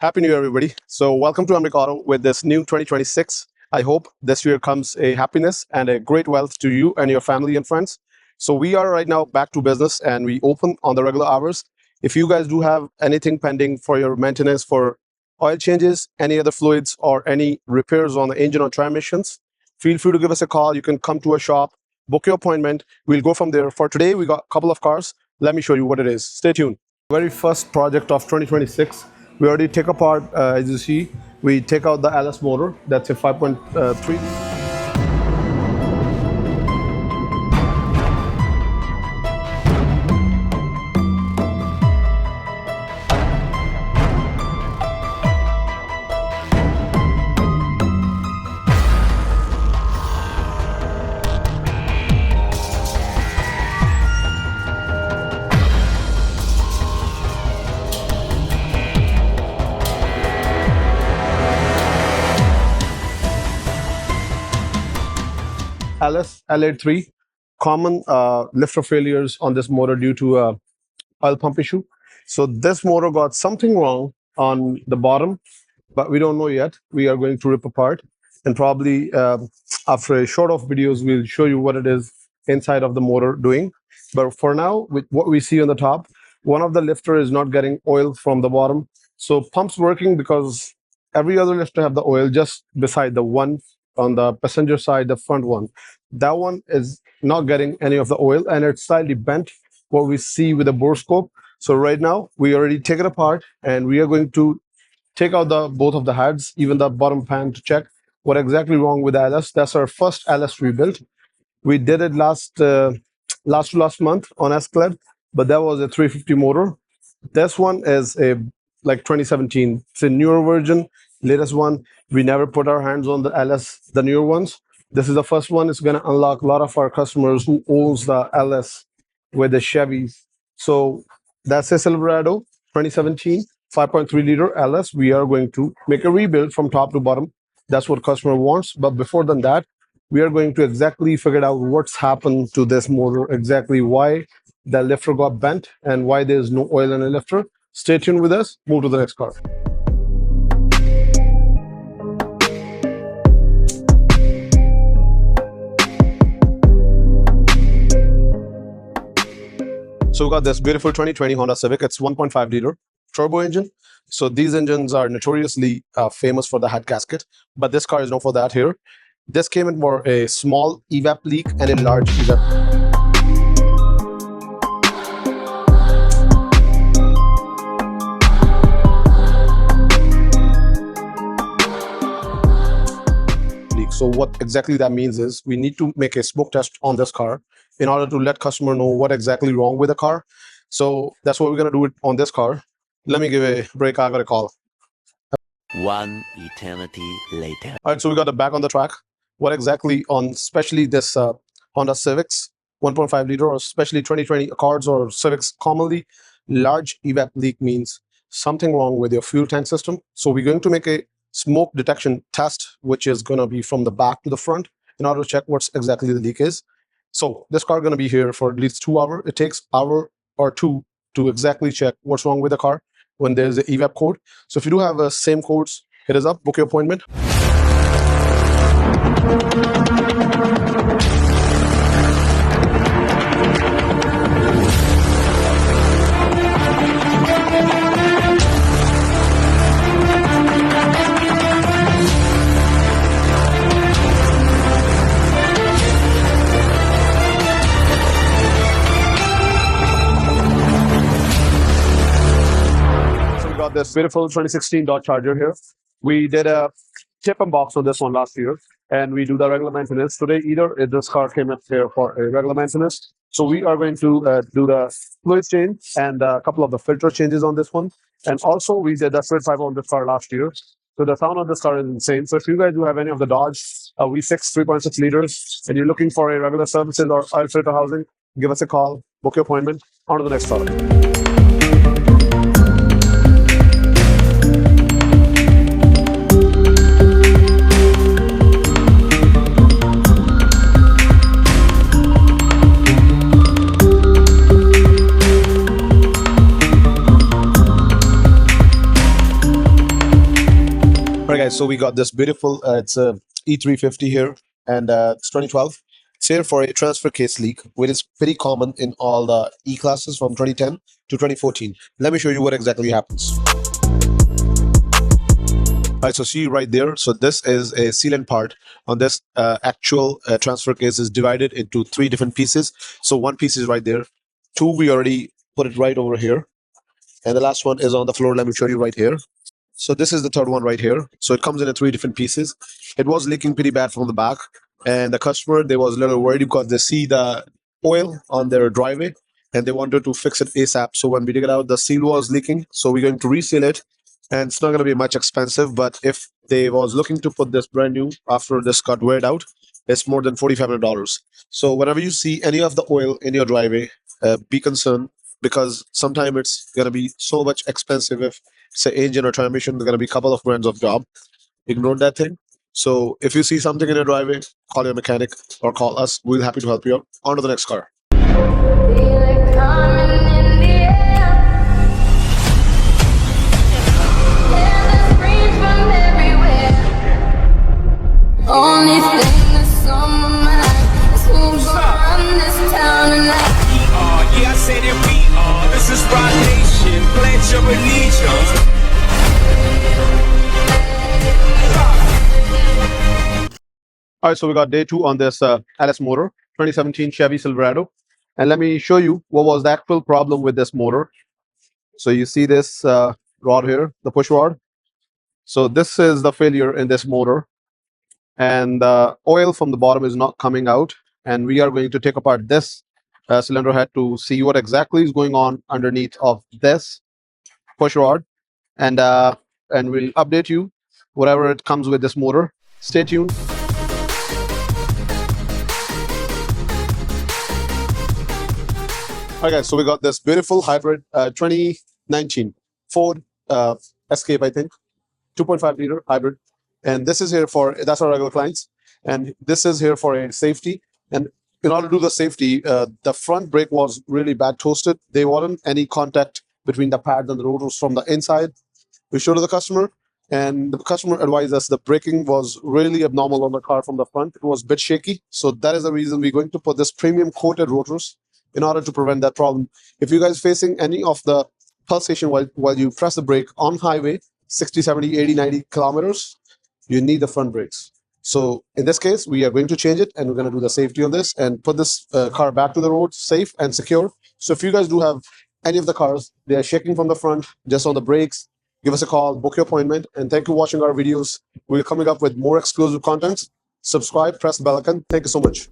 Happy New Year, everybody. So welcome to Mrik with this new 2026. I hope this year comes a happiness and a great wealth to you and your family and friends. So we are right now back to business and we open on the regular hours. If you guys do have anything pending for your maintenance, for oil changes, any other fluids, or any repairs on the engine or transmissions, feel free to give us a call. You can come to a shop, book your appointment. We'll go from there. For today, we got a couple of cars. Let me show you what it is. Stay tuned. Very first project of 2026. We already take apart, as you see, we take out the LS motor. That's a 5.3. LS L83, common lifter failures on this motor due to oil pump issue. So this motor got something wrong on the bottom, but we don't know yet. We are going to rip apart, and probably after a short of videos, we'll show you what it is inside of the motor doing. But for now, with what we see on the top, one of the lifter is not getting oil from the bottom. So pump's working because every other lifter have the oil just beside the one on the passenger side, the front one. That one is not getting any of the oil and it's slightly bent, what we see with the bore scope. So right now we already take it apart and we are going to take out the both of the heads, even the bottom pan, to check what exactly wrong with the LS. That's our first LS rebuild. We did it last month on Escalade, but that was a 350 motor. This one is a like 2017. It's a newer version, latest one. We never put our hands on the LS, the newer ones. This is the first one. It's going to unlock a lot of our customers who owns the LS with the Chevys. So that's a Silverado 2017 5.3 liter LS. We are going to make a rebuild from top to bottom. That's what customer wants. But before than that, we are going to exactly figure out what's happened to this motor, exactly why the lifter got bent and why there's no oil in the lifter. Stay tuned with us. Move to the next car. So we got this beautiful 2020 Honda Civic. It's 1.5 liter turbo engine. So these engines are notoriously famous for the head gasket, but this car is known for that here. This came in for a small evap leak and a large evap. So what exactly that means is we need to make a smoke test on this car in order to let customer know what exactly wrong with the car. So that's what we're going to do it on this car. Let me give a break. I got a call. One eternity later. All right, so we got the back on the track. What exactly on especially this Honda Civics 1.5 liter or especially 2020 Accords or Civics commonly, large evap leak means something wrong with your fuel tank system. So we're going to make a smoke detection test, which is going to be from the back to the front in order to check what's exactly the leak is. So this car going to be here for at least 2 hours. It takes hour or two to exactly check what's wrong with the car when there's an evap code. So if you do have the same codes, hit us up, book your appointment. This beautiful 2016 Dodge Charger here. We did a tip and box on this one last year, and we do the regular maintenance. Today, either this car came up here for a regular maintenance. So we are going to do the fluid change and a couple of the filter changes on this one. And also we did the fluid pipe on this car last year. So the sound of this car is insane. So if you guys do have any of the Dodge V6 3.6 liters and you're looking for a regular services or oil filter housing, give us a call, book your appointment. On to the next car. Guys, so we got this beautiful, it's a E350 here, and it's 2012. It's here for a transfer case leak, which is pretty common in all the E classes from 2010 to 2014. Let me show you what exactly happens. All right, so see right there. So this is a sealant part on this actual transfer case is divided into three different pieces. So one piece is right there. Two, we already put it right over here. And the last one is on the floor. Let me show you right here. So this is the third one right here. So it comes in three different pieces. It was leaking pretty bad from the back. And the customer, they was a little worried because they see the oil on their driveway and they wanted to fix it ASAP. So when we dig it out, the seal was leaking. So we're going to reseal it. And it's not going to be much expensive. But if they was looking to put this brand new after this got weared out, it's more than $4,500. So whenever you see any of the oil in your driveway, be concerned because sometimes it's going to be so much expensive if say engine or transmission, there's going to be a couple of brands of job. Ignore that thing. So if you see something in your driveway, call your mechanic or call us. We'll be happy to help you out. On to the next car. Only thing that's on my mind is who's gonna run this town tonight. Yeah, I say that we are. This is Rock Nation. Pledge your allegiance. All right, so we got day two on this LS motor, 2017 Chevy Silverado. And let me show you what was the actual problem with this motor. So you see this rod here, the push rod. So this is the failure in this motor. And the oil from the bottom is not coming out. And we are going to take apart this cylinder head to see what exactly is going on underneath of this push rod. And we'll update you whatever it comes with this motor. Stay tuned. All right, guys, so we got this beautiful hybrid 2019 Ford Escape, I think, 2.5 liter hybrid. And this is here for, that's our regular clients. And this is here for a safety. And in order to do the safety, the front brake was really bad toasted. There wasn't any contact between the pads and the rotors from the inside. We showed to the customer, and the customer advised us the braking was really abnormal on the car from the front. It was a bit shaky. So that is the reason we're going to put this premium coated rotors in order to prevent that problem. If you guys facing any of the pulsation while you press the brake on highway, 60, 70, 80, 90 kilometers, you need the front brakes. So in this case, we are going to change it and we're going to do the safety on this and put this car back to the road safe and secure. So if you guys do have any of the cars, they are shaking from the front, just on the brakes, give us a call, book your appointment, and thank you for watching our videos. We're coming up with more exclusive content. Subscribe, press the bell icon. Thank you so much.